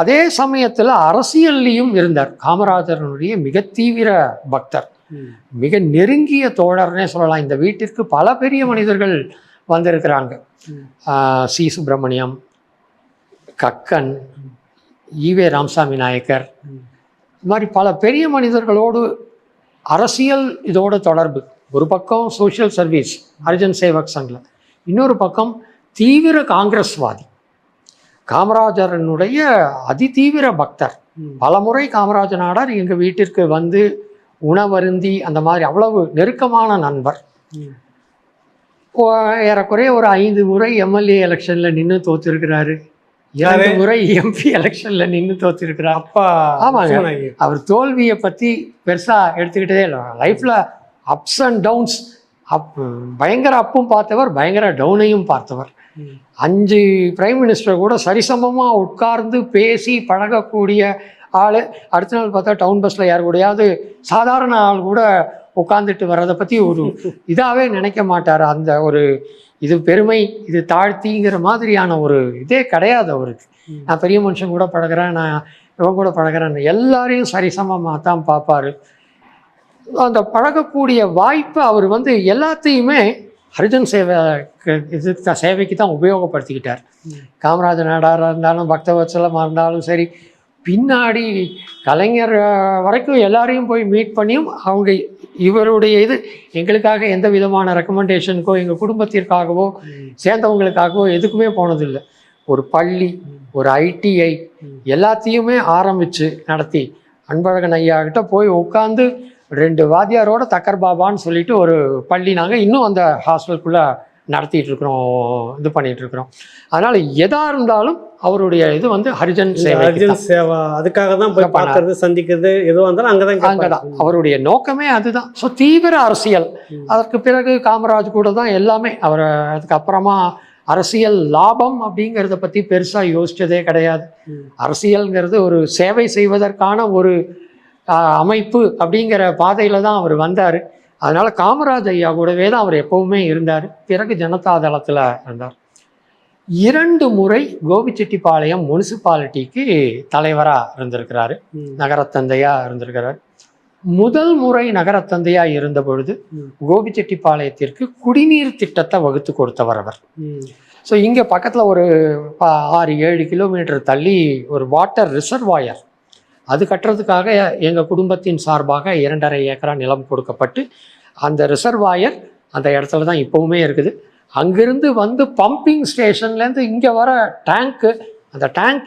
அதே சமயத்தில் அரசியல்லையும் இருந்தார். காமராஜரனுடைய மிக தீவிர பக்தர், மிக நெருங்கிய தோழர்னே சொல்லலாம். இந்த வீட்டிற்கு பல பெரிய மனிதர்கள் வந்திருக்கிறாங்க. சி சுப்பிரமணியம், கக்கன், ஈவே ராமசாமி நாயக்கர், இது மாதிரி பல பெரிய மனிதர்களோடு அரசியல் இதோட தொடர்பு. ஒரு பக்கம் சோஷியல் சர்வீஸ் ஹரிஜன் சேவக் சங்கில், இன்னொரு பக்கம் தீவிர காங்கிரஸ்வாதி. காமராஜரனுடைய அதிதீவிர பக்தர். பலமுறை காமராஜ நாடார் எங்கள் வீட்டிற்கு வந்து உணவருந்தி அந்த மாதிரி அவ்வளவு நெருக்கமான நண்பர். ஏறக்குறைய ஒரு 5 முறை எம்எல்ஏ எலெக்ஷனில் நின்று தோற்றிருக்கிறாரு, 2 முறை எம்பி எலெக்ஷனில் நின்று தோற்றிருக்கிறார். அப்பா ஆமாங்க. அவர் தோல்வியை பற்றி பெருசாக எடுத்துக்கிட்டதே இல்லை. லைஃப்பில் அப்ஸ் அண்ட் டவுன்ஸ், பயங்கர அப்பும் பார்த்தவர், பயங்கர டவுனையும் பார்த்தவர். 5 பிரைம் மினிஸ்டர் கூட சரிசமமாக உட்கார்ந்து பேசி பழகக்கூடிய ஆள். அடுத்த நாள் பார்த்தா டவுன் பஸ்ஸில் யார் கூடயாவது சாதாரண ஆள் கூட உட்காந்துட்டு வர்றதை பற்றி ஒரு இதாகவே நினைக்க மாட்டார். அந்த ஒரு இது பெருமை, இது தாழ்த்திங்கிற மாதிரியான ஒரு இதே கிடையாது அவருக்கு. நான் பெரிய மனுஷன் கூட பழகிறேன், நான் இவன் கூட பழகிறேன், எல்லாரையும் சரிசமமாக தான் பார்ப்பார். அந்த பழகக்கூடிய வாய்ப்பை அவர் வந்து எல்லாத்தையுமே ஹரிஜன் சேவைக்கு தான் உபயோகப்படுத்திக்கிட்டார். காமராஜர் நாடாராக இருந்தாலும், பக்தவத்சலமாக இருந்தாலும் சரி, பின்னாடி கலைஞர் வரைக்கும் எல்லாரையும் போய் மீட் பண்ணியும் அவங்க இவருடைய இது எங்களுக்காக எந்த விதமான ரெக்கமெண்டேஷனுக்கோ எங்கள் குடும்பத்திற்காகவோ சேர்ந்தவங்களுக்காகவோ எதுக்குமே போனதில்லை. ஒரு பள்ளி, ஒரு ஐடிஐ எல்லாத்தையுமே ஆரம்பித்து நடத்தி அன்பழகன் ஐயாக்கிட்ட போய் உட்காந்து 2 வாத்தியாரோட தக்கர் பாபான்னு சொல்லிட்டு ஒரு பள்ளி நாங்கள் இன்னும் அந்த ஹாஸ்டலுக்குள்ளே நடத்திட்டு இருக்கிறோம், இது பண்ணிட்டு இருக்கிறோம். அதனால எதா இருந்தாலும் அவருடைய இது வந்து ஹரிஜன் சேவா, அதுக்காக தான் போய் பார்க்கறது, சந்திக்கிறது, எதுவும் இருந்தாலும் அங்கதான் அவருடைய நோக்கமே அதுதான். ஸோ தீவிர அரசியல். அதற்கு பிறகு காமராஜ் கூட தான் எல்லாமே. அவர் அதுக்கப்புறமா அரசியல் லாபம் அப்படிங்கிறத பற்றி பெருசாக யோசிச்சதே கிடையாது. அரசியல்ங்கிறது ஒரு சேவை செய்வதற்கான ஒரு அமைப்பு அப்படிங்கிற பாதையில் தான் அவர் வந்தார். அதனால் காமராஜ் ஐயா கூடவே தான் அவர் எப்பவுமே இருந்தார். பிறகு ஜனதா தளத்தில் இருந்தார். 2 முறை கோபிச்செட்டிப்பாளையம் முனிசிபாலிட்டிக்கு தலைவராக இருந்திருக்கிறாரு, நகரத்தந்தையாக இருந்திருக்கிறார். முதல் முறை நகரத்தந்தையாக இருந்த பொழுது கோபிச்செட்டிப்பாளையத்திற்கு குடிநீர் திட்டத்தை வகுத்து கொடுத்தவர் அவர். ஸோ இங்கே பக்கத்தில் ஒரு 6-7 கிலோமீட்டர் தள்ளி ஒரு வாட்டர் ரிசர்வாயர், அது கட்டுறதுக்காக எங்கள் குடும்பத்தின் சார்பாக 2.5 ஏக்கரா நிலம் கொடுக்கப்பட்டு அந்த ரிசர்வாயர் அந்த இடத்துல தான் இப்போவுமே இருக்குது. அங்கிருந்து வந்து பம்பிங் ஸ்டேஷன்லேருந்து இங்கே வர டேங்க்கு, அந்த டேங்க்